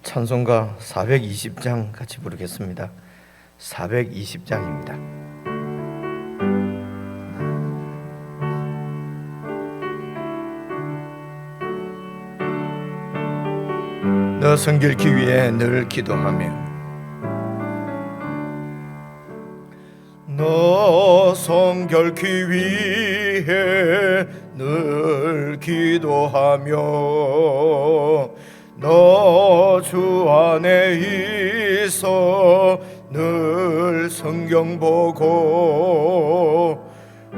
찬송가 420장 같이 부르겠습니다. 420장입니다. 너 성결케 위해 늘 기도하며 너 성결케 위해 늘 기도하며 너 주 안에 있어 늘 성경 보고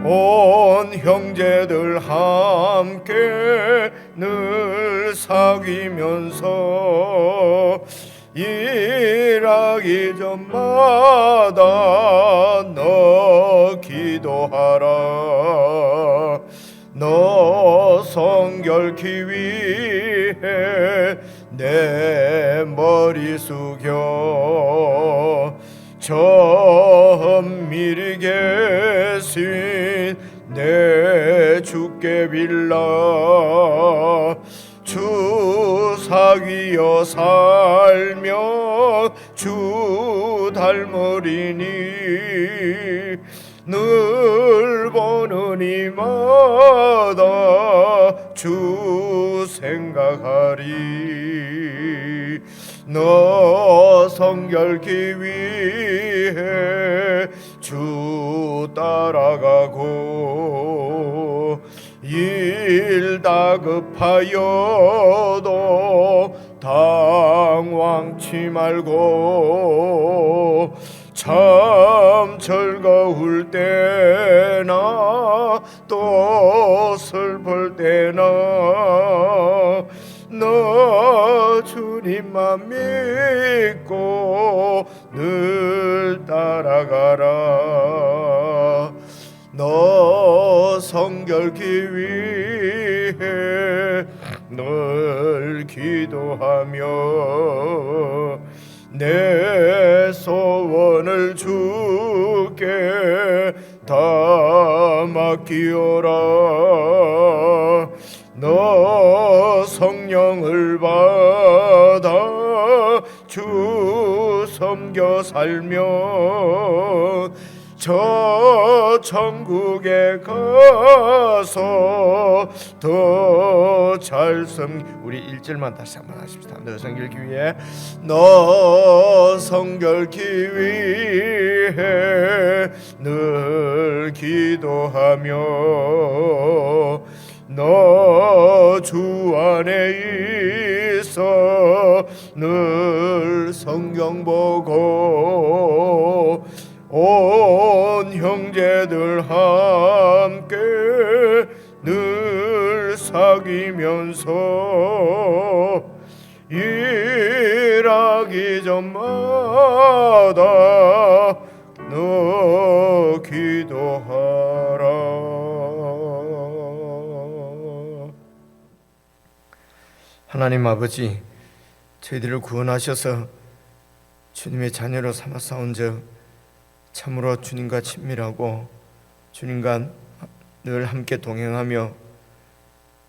온 형제들 함께 늘 사귀면서 일하기 전마다 너 기도하라. 너 성결케 위해 내 머리 숙여 천밀히 계신 내 주께 빌라. 주 사귀어 살며 주 닮으리니 늘 보는 이마다 주 생각하리. 너 성결케 위해 주 따라가고 일 다급하여도 당황치 말고 참 즐거울 때나 또 슬플 때나 너 주님만 믿고 늘 따라가라. 너 성결케 위해 늘 기도하며 내 소원을 주께 다 맡기오라. 너 성령을 받아 주 섬겨 살며 저 천국에 가서 더 잘 우리 1절만 다시 한번 하십시다. 너 성결케 위해 너 성결케 위해 늘 기도하며 너 주 안에 있어 늘 성경 보고 온 형제들 함께 늘 사귀면서 일하기 전마다 너 기도하라. 하나님 아버지, 저희들을 구원하셔서 주님의 자녀로 삼았사온즉 참으로 주님과 친밀하고 주님과 늘 함께 동행하며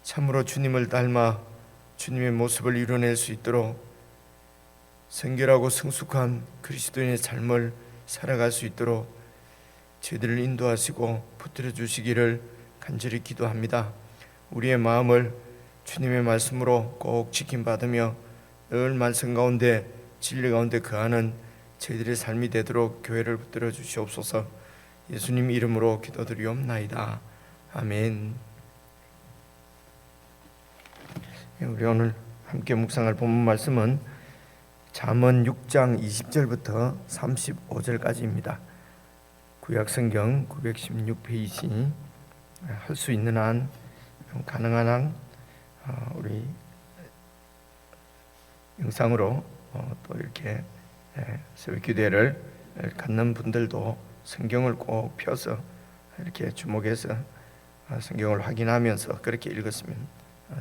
참으로 주님을 닮아 주님의 모습을 이뤄낼 수 있도록 성결하고 성숙한 그리스도인의 삶을 살아갈 수 있도록 저희들을 인도하시고 붙들어 주시기를 간절히 기도합니다. 우리의 마음을 주님의 말씀으로 꼭 지킴받으며 늘 말씀 가운데 진리 가운데 거하는 저희들의 삶이 되도록 교회를 붙들어 주시옵소서. 예수님 이름으로 기도드리옵나이다. 아멘. 우리 오늘 함께 묵상할 본문 말씀은 잠언 6장 20절부터 35절까지입니다. 구약성경 916페이지 할 수 있는 한 가능한 한 우리 영상으로 또 이렇게 새벽 기도회를 갖는 분들도 성경을 꼭 펴서 이렇게 주목해서 성경을 확인하면서 그렇게 읽었으면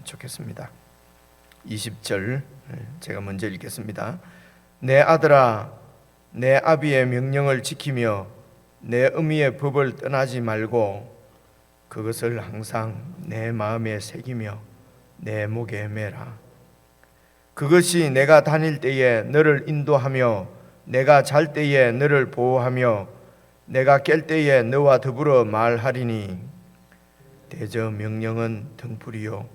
좋겠습니다. 20절 제가 먼저 읽겠습니다. 내 아들아, 내 아비의 명령을 지키며 내 어미의 법을 떠나지 말고 그것을 항상 내 마음에 새기며 내 목에 매라. 그것이 내가 다닐 때에 너를 인도하며 내가 잘 때에 너를 보호하며 내가 깰 때에 너와 더불어 말하리니 대저 명령은 등불이요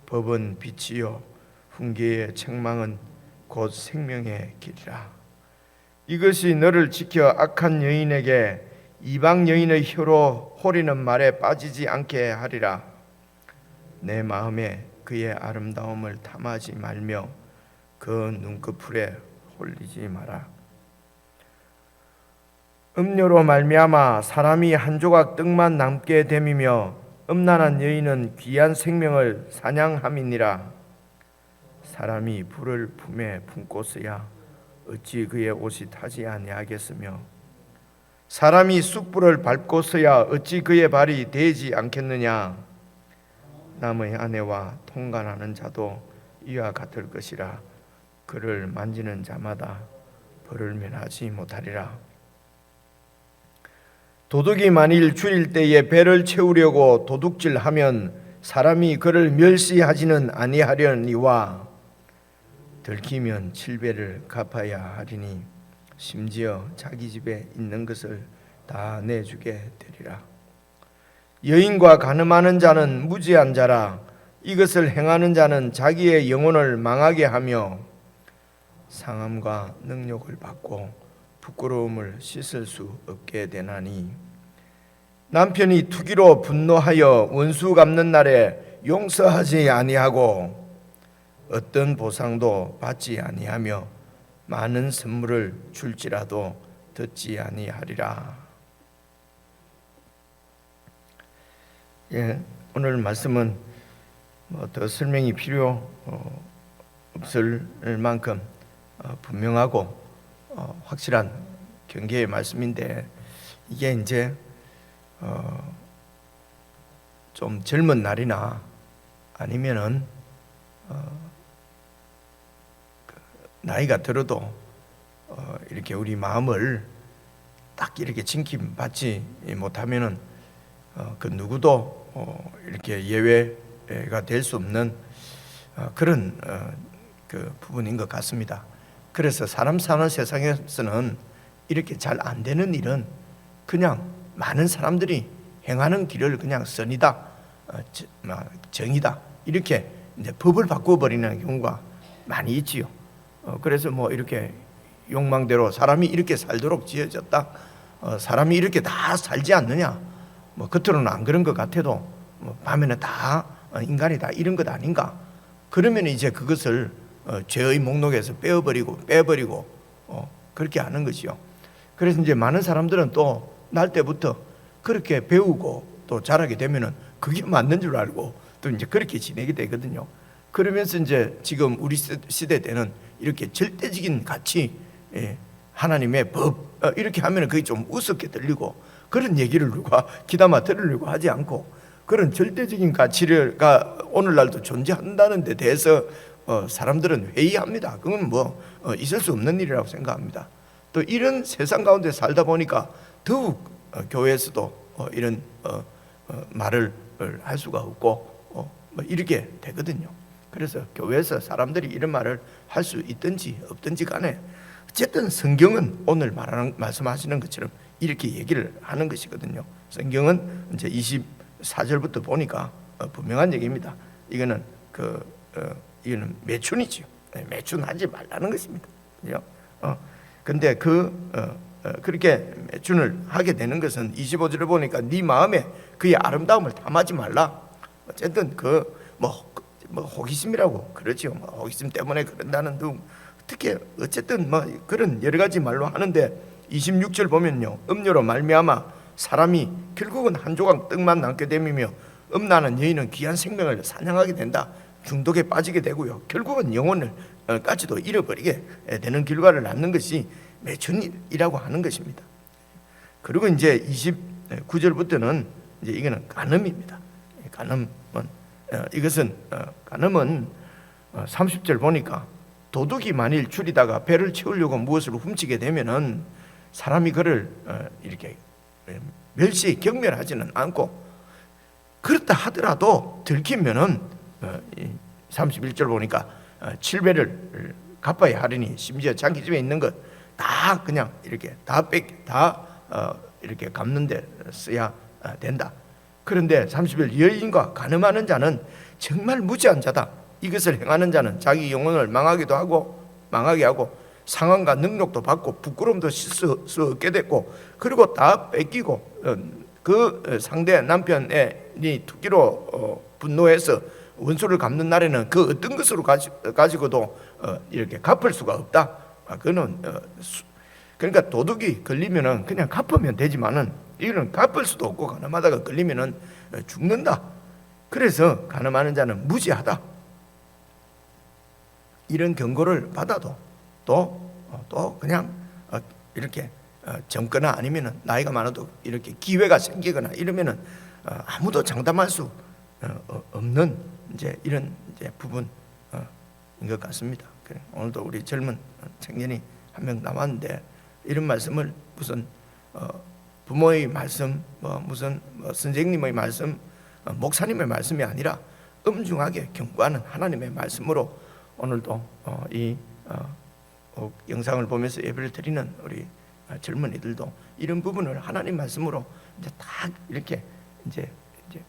법은 빛이요 훈계의 책망은 곧 생명의 길이라. 이것이 너를 지켜 악한 여인에게 이방 여인의 혀로 호리는 말에 빠지지 않게 하리라. 내 마음에 그의 아름다움을 탐하지 말며 그 눈꺼풀에 홀리지 마라. 음료로 말미암아 사람이 한 조각 떡만 남게 됨이며 음란한 여인은 귀한 생명을 사냥함이니라. 사람이 불을 품에 품고서야 어찌 그의 옷이 타지 아니하겠으며 사람이 숯불을 밟고서야 어찌 그의 발이 데지 않겠느냐. 남의 아내와 통간하는 자도 이와 같을 것이라. 그를 만지는 자마다 벌을 면하지 못하리라. 도둑이 만일 줄일 때에 배를 채우려고 도둑질하면 사람이 그를 멸시하지는 아니하려니와 들키면 7배를 갚아야 하리니 심지어 자기 집에 있는 것을 다 내주게 되리라. 여인과 간음하는 자는 무지한 자라. 이것을 행하는 자는 자기의 영혼을 망하게 하며 상함과 능욕을 받고 부끄러움을 씻을 수 없게 되나니 남편이 투기로 분노하여 원수 갚는 날에 용서하지 아니하고 어떤 보상도 받지 아니하며 많은 선물을 줄지라도 듣지 아니하리라. 오늘 말씀은 더 설명이 필요 없을 만큼 분명하고 확실한 경계의 말씀인데 이게 이제 좀 젊은 날이나 아니면은 나이가 들어도 이렇게 우리 마음을 딱 이렇게 진킴받지 못하면은 그 누구도 이렇게 예외가 될 수 없는 그런 그 부분인 것 같습니다. 그래서 사람 사는 세상에서는 이렇게 잘 안 되는 일은 그냥 많은 사람들이 행하는 길을 그냥 선이다, 정이다 이렇게 이제 법을 바꿔버리는 경우가 많이 있지요. 그래서 뭐 이렇게 욕망대로 사람이 이렇게 살도록 지어졌다, 사람이 이렇게 다 살지 않느냐, 뭐 겉으로는 안 그런 것 같아도 뭐 밤에는 다 인간이다 이런 것 아닌가. 그러면 이제 그것을 죄의 목록에서 빼버리고 그렇게 하는 것이요. 그래서 이제 많은 사람들은 또 날 때부터 그렇게 배우고 또 자라게 되면은 그게 맞는 줄 알고 또 이제 그렇게 지내게 되거든요. 그러면서 이제 지금 우리 시대 때는 이렇게 절대적인 가치, 하나님의 법 이렇게 하면은 그게 좀 우습게 들리고 그런 얘기를 누가 귀담아 들으려고 하지 않고 그런 절대적인 가치가 오늘날도 존재한다는 데 대해서 사람들은 회의합니다. 그건 뭐 있을 수 없는 일이라고 생각합니다. 또 이런 세상 가운데 살다 보니까 더욱 교회에서도 이런 말을 할 수가 없고 뭐 이렇게 되거든요. 그래서 교회에서 사람들이 이런 말을 할 수 있든지 없든지 간에 어쨌든 성경은 오늘 말씀하시는 것처럼 이렇게 얘기를 하는 것이거든요. 성경은 이제 24절부터 보니까 분명한 얘기입니다. 이거는 이거는 매춘이죠. 매춘하지 말라는 것입니다. 그죠? 근데 그렇게 매춘을 하게 되는 것은 25절을 보니까 네 마음에 그의 아름다움을 탐하지 말라. 어쨌든 뭐 호기심이라고 그러지요. 뭐 호기심 때문에 그런다는 등 어떻게 어쨌든 뭐 그런 여러 가지 말로 하는데 26절 보면요, 음료로 말미암아 사람이 결국은 한 조각 떡만 남게 됨이며 음란한 여인은 귀한 생명을 사냥하게 된다. 중독에 빠지게 되고요, 결국은 영혼을까지도 잃어버리게 되는 결과를 낳는 것이 매춘이라고 하는 것입니다. 그리고 이제 29절부터는 이제 이거는 간음입니다. 간음은 간음은 30절 보니까 도둑이 만일 줄이다가 배를 채우려고 무엇을 훔치게 되면은 사람이 그를 이렇게 멸시 경멸하지는 않고, 그렇다 하더라도 들키면은 31절 보니까 7배를 갚아야 하리니 심지어 자기 집에 있는 것 다 그냥 이렇게 이렇게 갚는 데 써야 된다. 그런데 30절 여인과 간음하는 자는 정말 무지한 자다. 이것을 행하는 자는 자기 영혼을 망하게 하고 상황과 능력도 받고 부끄러움도 씻을 수 없게 됐고, 그리고 다 뺏기고 그 상대 남편이 투기로 분노해서 원수를 갚는 날에는 그 어떤 것으로 가지고도 이렇게 갚을 수가 없다. 그는 그러니까 도둑이 걸리면은 그냥 갚으면 되지만은 이거는 갚을 수도 없고 가늠하다가 걸리면은 죽는다. 그래서 가늠하는 자는 무지하다. 이런 경고를 받아도 또 그냥 이렇게 젊거나 아니면은 나이가 많아도 이렇게 기회가 생기거나 이러면은 아무도 장담할 수 없는 이런 부분인 것 같습니다. 오늘도 우리 젊은 청년이 한 명 남았는데 이런 말씀을 무슨 부모의 말씀, 무슨 선생님의 말씀, 목사님의 말씀이 아니라 엄중하게 경고하는 하나님의 말씀으로 오늘도 이 영상을 보면서 예배를 드리는 우리 젊은이들도 이런 부분을 하나님 말씀으로 이제 다 이렇게 이제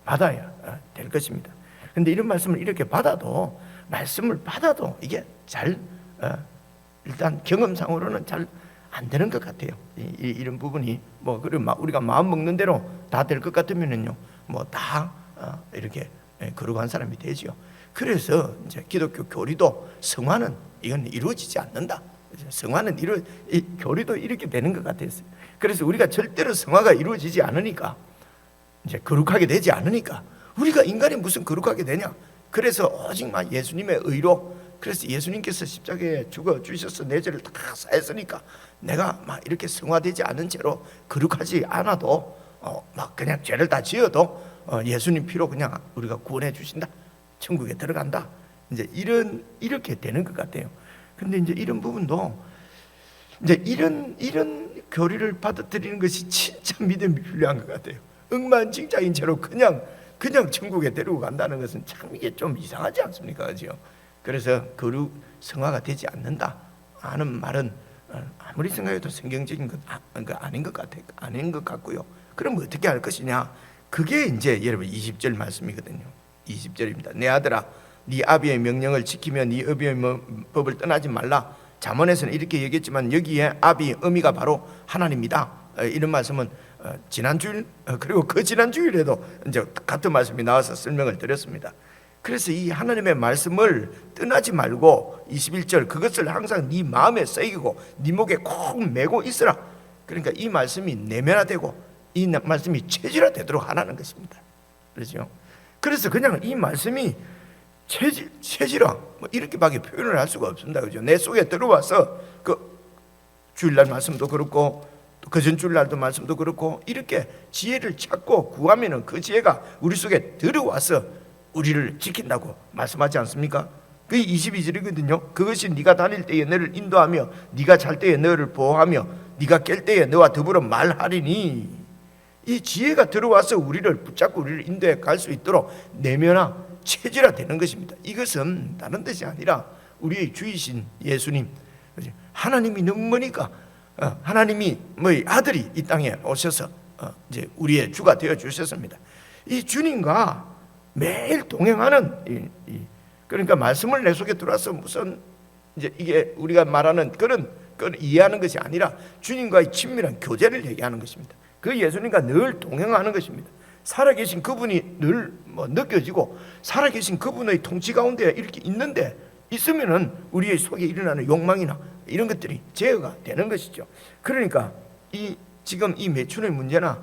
받아야 될 것입니다. 그런데 이런 말씀을 이렇게 말씀을 받아도 이게 잘 일단 경험상으로는 잘 안 되는 것 같아요. 이런 부분이 우리가 마음 먹는 대로 다 될 것 같으면은요, 다 이렇게 거룩한 사람이 되지요. 그래서 이제 기독교 교리도 성화는 이건 이루어지지 않는다. 성화는 교리도 이렇게 되는 것 같았어요. 그래서 우리가 절대로 성화가 이루어지지 않으니까, 이제 거룩하게 되지 않으니까 우리가 인간이 무슨 거룩하게 되냐? 그래서 오직만 예수님의 의로, 그래서 예수님께서 십자가에 죽어 주셔서 내 죄를 다 사했으니까 내가 막 이렇게 성화되지 않은 채로 거룩하지 않아도 막 그냥 죄를 다 지어도 예수님 피로 그냥 우리가 구원해 주신다. 천국에 들어간다. 이제 이렇게 되는 것 같아요. 근데 이제 이런 부분도 이제 이런 교리를 받아들이는 것이 진짜 믿음이 필요한 것 같아요. 억만장자인 채로 그냥 천국에 데리고 간다는 것은 참 이게 좀 이상하지 않습니까? 그죠? 그래서 거룩 성화가 되지 않는다 하는 말은 아무리 생각해도 성경적인 것 아닌 것 같고요. 그럼 어떻게 할 것이냐? 그게 이제 여러분 20절 말씀이거든요. 20절입니다. 내 아들아, 네 아비의 명령을 지키며 네 어비의 법을 떠나지 말라. 잠언에서는 이렇게 얘기했지만 여기에 아비 의미가 바로 하나님이다. 이런 말씀은 지난 주일 그리고 그 지난 주일에도 이제 같은 말씀이 나와서 설명을 드렸습니다. 그래서 이 하나님의 말씀을 떠나지 말고 21절 그것을 항상 네 마음에 새기고 네 목에 꼭 메고 있으라. 그러니까 이 말씀이 내면화되고 이 말씀이 체질화되도록 하라는 것입니다. 그렇죠? 그래서 그냥 이 말씀이 체질화 이렇게밖에 표현을 할 수가 없습니다. 그죠? 내 속에 들어와서 그 주일날 말씀도 그렇고 그 전 주일날도 말씀도 그렇고 이렇게 지혜를 찾고 구하면은 그 지혜가 우리 속에 들어와서 우리를 지킨다고 말씀하지 않습니까? 그게 22절이거든요. 그것이 네가 다닐 때에 너를 인도하며 네가 잘 때에 너를 보호하며 네가 깰 때에 너와 더불어 말하리니, 이 지혜가 들어와서 우리를 붙잡고 우리를 인도해 갈 수 있도록 내면화 체질화 되는 것입니다. 이것은 다른 뜻이 아니라 우리의 주이신 예수님, 하나님이 너무 머니까 하나님이 아들이 이 땅에 오셔서 이제 우리의 주가 되어 주셨습니다. 이 주님과 매일 동행하는 그러니까 말씀을 내 속에 들어와서 무슨 이제 이게 우리가 말하는 그런 이해하는 것이 아니라 주님과의 친밀한 교제를 얘기하는 것입니다. 그 예수님과 늘 동행하는 것입니다. 살아계신 그분이 늘 느껴지고 살아계신 그분의 통치 가운데 이렇게 있으면은 우리의 속에 일어나는 욕망이나 이런 것들이 제어가 되는 것이죠. 그러니까 지금 이 매춘의 문제나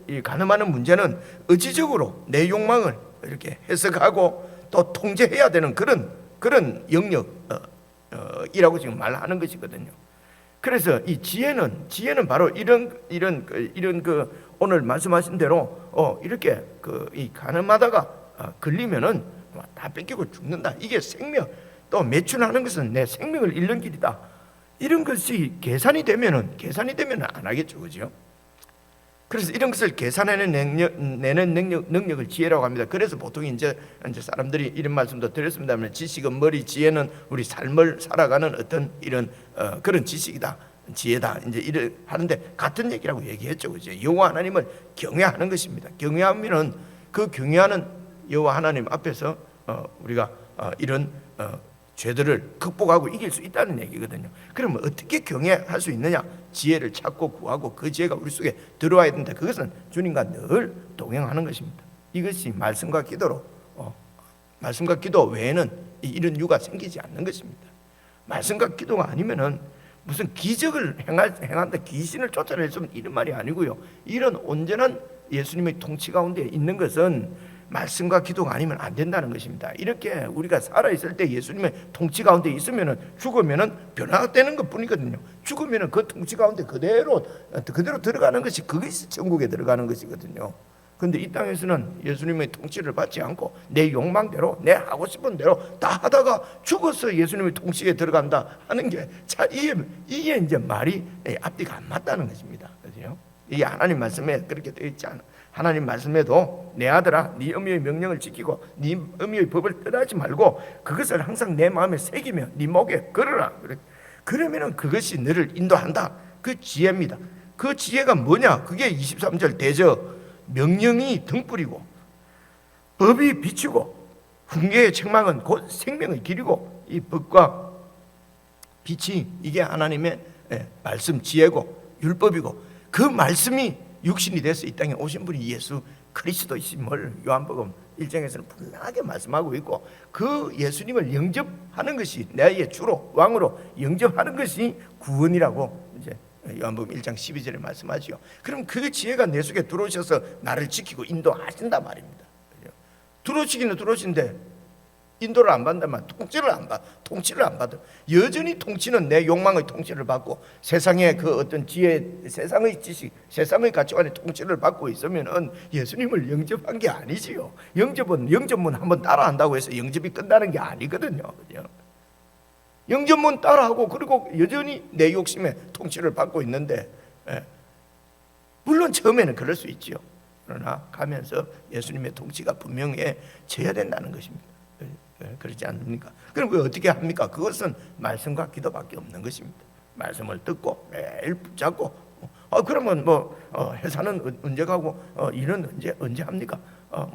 이 가늠하는 문제는 의지적으로 내 욕망을 이렇게 해석하고 또 통제해야 되는 그런 영역이라고 지금 말하는 것이거든요. 그래서 이 지혜는 바로 이런 그 오늘 말씀하신 대로 이렇게 이 가늠하다가 걸리면은 다 뺏기고 죽는다. 이게 생명, 또 매춘하는 것은 내 생명을 잃는 길이다. 이런 것이 계산이 되면은 안 하겠죠, 그죠? 그래서 이런 것을 계산해내는 능력을 지혜라고 합니다. 그래서 보통 이제 사람들이 이런 말씀도 드렸습니다만, 지식은 머리, 지혜는 우리 삶을 살아가는 어떤 이런 그런 지식이다, 지혜다, 이제 이래 하는데 같은 얘기라고 얘기했죠, 그죠? 여호와 하나님을 경외하는 것입니다. 경외하면은 그 경외하는 여호와 하나님 앞에서 우리가 이런 죄들을 극복하고 이길 수 있다는 얘기거든요. 그러면 어떻게 경외할 수 있느냐? 지혜를 찾고 구하고 그 지혜가 우리 속에 들어와야 된다. 그것은 주님과 늘 동행하는 것입니다. 이것이 말씀과 기도로 말씀과 기도 외에는 이런 이유가 생기지 않는 것입니다. 말씀과 기도가 아니면은 무슨 기적을 행한다, 귀신을 쫓아낼 수 없는 이런 말이 아니고요. 이런 온전한 예수님의 통치 가운데 있는 것은 말씀과 기도가 아니면 안 된다는 것입니다. 이렇게 우리가 살아있을 때 예수님의 통치 가운데 있으면 죽으면 변화되는 것뿐이거든요. 죽으면 그 통치 가운데 그대로 들어가는 것이, 그것이 천국에 들어가는 것이거든요. 그런데 이 땅에서는 예수님의 통치를 받지 않고 내 욕망대로, 내 하고 싶은 대로 다 하다가 죽어서 예수님의 통치에 들어간다 하는 게 이게 이제 말이 앞뒤가 안 맞다는 것입니다. 그렇죠? 이게 하나님 말씀에 그렇게 되어 있지 않아. 하나님 말씀에도 내 아들아, 네 어미의 명령을 지키고 네 어미의 법을 떠나지 말고 그것을 항상 내 마음에 새기며 네 목에 걸으라. 그러면은 그것이 너를 인도한다. 그 지혜입니다. 그 지혜가 뭐냐? 그게 23절 대저 명령이 등불이고 법이 빛이고 훈계의 책망은 곧 생명의 길이고, 이 법과 빛이 이게 하나님의 말씀 지혜고 율법이고, 그 말씀이 육신이 돼서 이 땅에 오신 분이 예수 그리스도이심을 요한복음 1장에서는 분명하게 말씀하고 있고, 그 예수님을 영접하는 것이, 나의 주로 왕으로 영접하는 것이 구원이라고 이제 요한복음 1장 12절에 말씀하지요. 그럼 그 지혜가 내 속에 들어오셔서 나를 지키고 인도하신단 말입니다. 들어오시기는 들어오신데 인도를 안 받는다면 통치를 안 받아. 여전히 통치는 내 욕망의 통치를 받고 세상의 그 어떤 지혜, 세상의 지식, 세상의 가치관의 통치를 받고 있으면은 예수님을 영접한 게 아니지요. 영접문 한번 따라한다고 해서 영접이 끝나는 게 아니거든요. 그죠? 영접문 따라하고 그리고 여전히 내 욕심에 통치를 받고 있는데, 물론 처음에는 그럴 수 있지요. 그러나 가면서 예수님의 통치가 분명해져야 된다는 것입니다. 그렇지 않습니까? 그럼 그 어떻게 합니까? 그것은 말씀과 기도밖에 없는 것입니다. 말씀을 듣고 매일 붙잡고, 그러면 회사는 언제 가고, 일은 언제 합니까?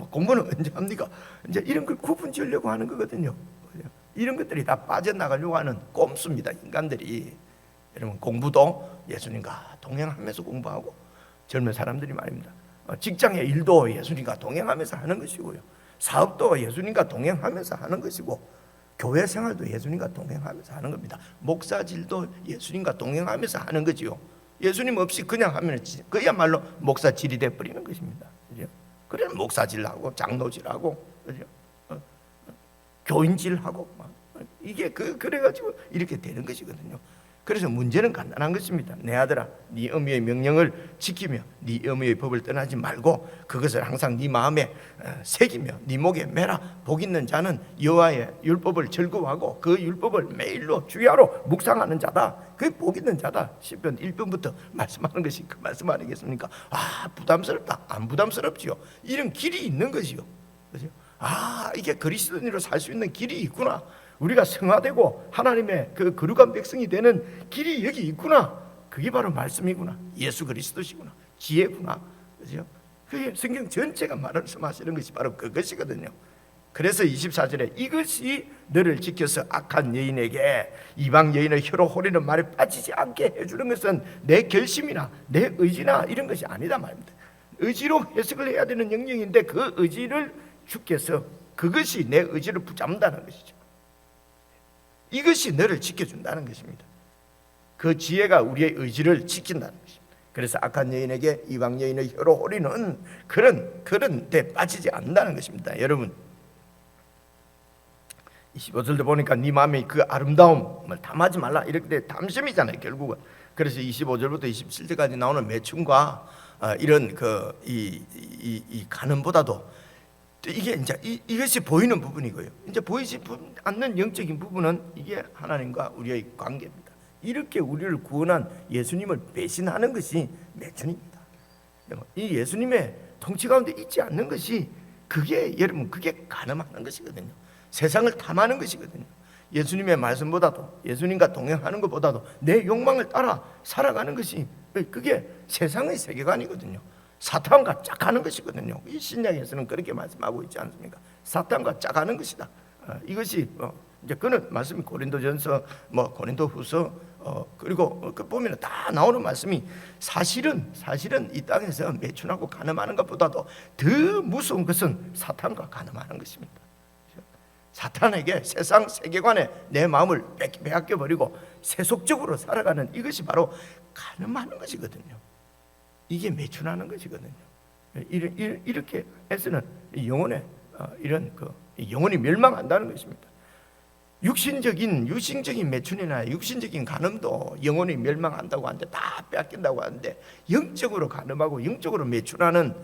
공부는 언제 합니까? 이제 이런 걸 구분 지으려고 하는 거거든요. 이런 것들이 다 빠져나가려고 하는 꼼수입니다, 인간들이. 여러분, 공부도 예수님과 동행하면서 공부하고, 젊은 사람들이 말입니다. 직장의 일도 예수님과 동행하면서 하는 것이고요. 사업도 예수님과 동행하면서 하는 것이고, 교회 생활도 예수님과 동행하면서 하는 겁니다. 목사질도 예수님과 동행하면서 하는 거지요. 예수님 없이 그냥 하면 그야말로 목사질이 돼버리는 것입니다. 그죠? 그래 목사질하고 장로질하고, 그죠? 교인질하고 이게 그래가지고 이렇게 되는 것이거든요. 그래서 문제는 간단한 것입니다. 내 아들아, 네 어미의 명령을 지키며 네 어미의 법을 떠나지 말고 그것을 항상 네 마음에 새기며 네 목에 매라. 복 있는 자는 여호와의 율법을 즐거워하고 그 율법을 매일로 주야로 묵상하는 자다. 그게 복 있는 자다. 시편 1편부터 말씀하는 것이 그 말씀 아니겠습니까? 부담스럽다. 안 부담스럽지요. 이런 길이 있는 것이요. 그죠? 이게 그리스도인으로 살 수 있는 길이 있구나. 우리가 성화되고 하나님의 그 거룩한 백성이 되는 길이 여기 있구나. 그게 바로 말씀이구나. 예수 그리스도시구나. 지혜구나. 그죠? 그게 성경 전체가 말씀하시는 것이 바로 그것이거든요. 그래서 24절에 이것이 너를 지켜서 악한 여인에게 이방 여인의 혀로 호리는 말에 빠지지 않게 해주는 것은 내 결심이나 내 의지나 이런 것이 아니다 말입니다. 의지로 해석을 해야 되는 영역인데 그 의지를 주께서 그것이 내 의지를 붙잡는다는 것이죠. 이것이 너를 지켜준다는 것입니다. 그 지혜가 우리의 의지를 지킨다는 것입니다. 그래서 악한 여인에게 이방 여인의 혀로 호리는 그런 데 빠지지 않는다는 것입니다. 여러분 25절도 보니까 네 마음에 그 아름다움을 탐하지 말라 이렇게 탐심이잖아요, 결국은. 그래서 25절부터 27절까지 나오는 매춘과 이런 이 간음보다도 이게 이제 이것이 보이는 부분이고요. 이제 보이지 않는 영적인 부분은 이게 하나님과 우리의 관계입니다. 이렇게 우리를 구원한 예수님을 배신하는 것이 매춘입니다. 이 예수님의 통치 가운데 있지 않는 것이 그게 여러분 그게 가늠하는 것이거든요. 세상을 탐하는 것이거든요. 예수님의 말씀보다도 예수님과 동행하는 것보다도 내 욕망을 따라 살아가는 것이 그게 세상의 세계관이거든요. 사탄과 짝하는 것이거든요. 이 신약에서는 그렇게 말씀하고 있지 않습니까? 사탄과 짝하는 것이다. 이것이 이제 그는 말씀이 고린도전서, 고린도후서, 그리고 그 보면 다 나오는 말씀이 사실은 이 땅에서 매춘하고 간음하는 것보다도 더 무서운 것은 사탄과 간음하는 것입니다. 사탄에게 세상 세계관에 내 마음을 빼앗겨 버리고 세속적으로 살아가는 이것이 바로 간음하는 것이거든요. 이게 매춘하는 것이거든요. 이렇게 해서는 영혼의 이런 영혼이 멸망한다는 것입니다. 육신적인 매춘이나 육신적인 간음도 영혼이 멸망한다고 하는데 다 빼앗긴다고 하는데 영적으로 간음하고 영적으로 매춘하는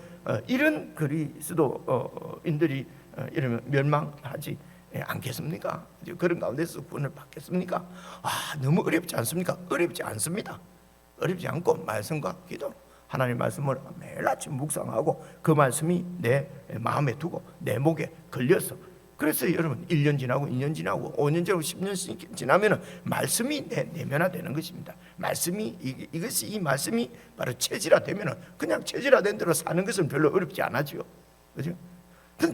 이런 그리스도인들이 이러면 멸망하지 않겠습니까? 그런 가운데서 구원을 받겠습니까? 너무 어렵지 않습니까? 어렵지 않습니다. 어렵지 않고 말씀과 기도, 하나님 말씀을 매일 아침 묵상하고 그 말씀이 내 마음에 두고 내 목에 걸려서, 그래서 여러분 1년 지나고 2년 지나고 5년 지나고 10년 지나면 말씀이 내면화되는 것입니다. 말씀이 이 말씀이 바로 체질화되면 그냥 체질화된 대로 사는 것은 별로 어렵지 않아지요. 그죠?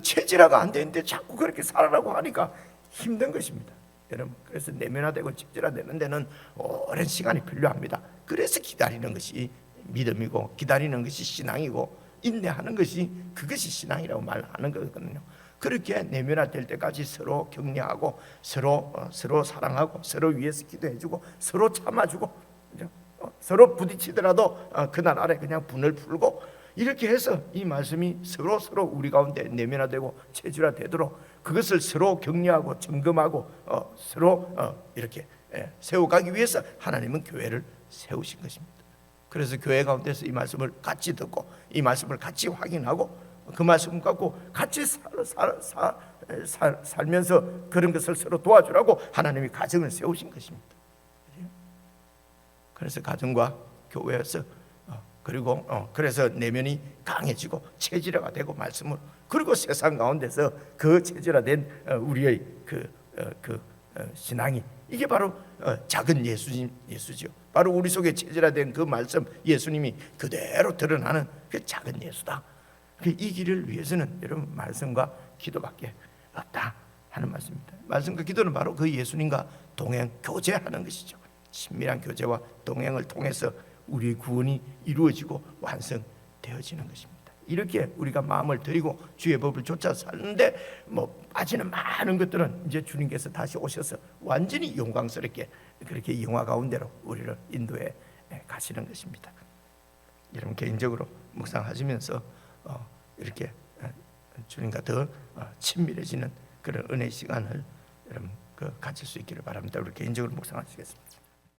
체질화가 안 되는데 자꾸 그렇게 살아라고 하니까 힘든 것입니다. 여러분, 그래서 내면화되고 체질화되는 데는 오랜 시간이 필요합니다. 그래서 기다리는 것이 믿음이고 기다리는 것이 신앙이고 인내하는 것이 그것이 신앙이라고 말하는 거거든요. 그렇게 내면화될 때까지 서로 격려하고 서로 사랑하고 서로 위해서 기도해주고 서로 참아주고, 그죠? 서로 부딪히더라도 그날 아래 그냥 분을 풀고 이렇게 해서 이 말씀이 서로 우리 가운데 내면화되고 체질화되도록 그것을 서로 격려하고 점검하고 서로 이렇게 세워가기 위해서 하나님은 교회를 세우신 것입니다. 그래서 교회 가운데서 이 말씀을 같이 듣고 이 말씀을 같이 확인하고 그 말씀 갖고 같이 살면서 그런 것을 서로 도와주라고 하나님이 가정을 세우신 것입니다. 그래서 가정과 교회에서 그리고 그래서 내면이 강해지고 체질화가 되고 말씀을, 그리고 세상 가운데서 그 체질화된 우리의 그 신앙이 이게 바로 작은 예수죠. 바로 우리 속에 체질화된 그 말씀 예수님이 그대로 드러나는 그 작은 예수다. 이 길을 위해서는 여러분 말씀과 기도밖에 없다 하는 말씀입니다. 말씀과 기도는 바로 그 예수님과 동행 교제하는 것이죠. 친밀한 교제와 동행을 통해서 우리의 구원이 이루어지고 완성되어지는 것입니다. 이렇게 우리가 마음을 들이고 주의 법을 쫓아 사는데 빠지는 많은 것들은 이제 주님께서 다시 오셔서 완전히 영광스럽게 그렇게 영화 가운데로 우리를 인도해 가시는 것입니다. 여러분 개인적으로 묵상하시면서 이렇게 주님과 더 친밀해지는 그런 은혜 시간을 여러분 가질 수 있기를 바랍니다. 우리 개인적으로 묵상하시겠습니다.